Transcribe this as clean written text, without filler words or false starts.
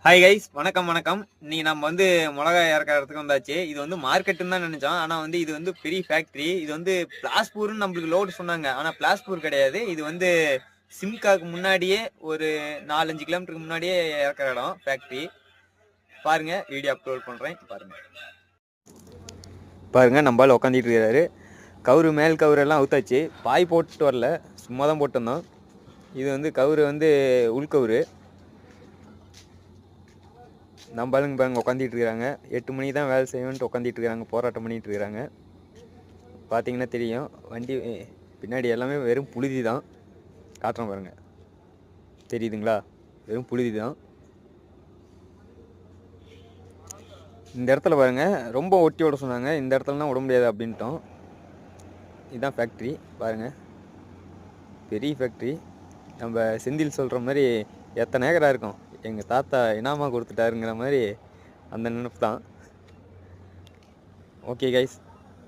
Hi guys, வணக்கம் வணக்கம். இன்னைக்கு நம்ம வந்து மிளகாய் இறக்குற இடத்துக்கு வந்தாச்சு. இது வந்து மார்க்கெட்டுன்னு தான் நினைச்சோம். ஆனா வந்து இது வந்து பெரிய ஃபேக்டரி. இது வந்து பிளாஸ்பூர்னு நம்மளுக்கு லோடு சொன்னாங்க. ஆனா பிளாஸ்பூர் கிடையாது. இது வந்து சிம்காக்கு முன்னாடியே ஒரு 4-5 கிலோமீட்டருக்கு முன்னாடியே இறக்குற இடம் ஃபேக்டரி. பாருங்க, வீடியோ அப்லோட் பண்றேன் பாருங்க. பாருங்க, நம்மளால உட்காந்துட்டு இருக்காரு. கவுரு மேல் கவுரு எல்லாம் அவுத்தாச்சு. பாய் போட்டுட்டு வரல, சும்மா தான் போட்டிருந்தோம். இது வந்து கவுரு வந்து உள்கவுரு. நம்ம ஆளுங்க பாருங்க உட்காந்துட்டு இருக்காங்க. 8 மணிக்கு தான் வேலை செய்யணுன்ட்டு உட்காந்துட்டு இருக்காங்க, போராட்டம் பண்ணிட்டு இருக்காங்க. பார்த்தீங்கன்னா தெரியும், வண்டி பின்னாடி எல்லாமே வெறும் புழுதி தான். காட்டுறோம் பாருங்க, தெரியுதுங்களா? வெறும் புழுதி தான். இந்த இடத்துல பாருங்க, ரொம்ப ஒட்டி விட சொன்னாங்க. இந்த இடத்துலலாம் விட முடியாது அப்படின்ட்டோம். இதுதான் ஃபேக்ட்ரி பாருங்க, பெரிய ஃபேக்ட்ரி. நம்ம செந்தில் சொல்கிற மாதிரி எத்தனை ஏக்கரா இருக்கும், எங்கள் தாத்தா இனாமா கொடுத்துட்டாருங்கிற மாதிரி அந்த நினைப்பு தான். Okay guys,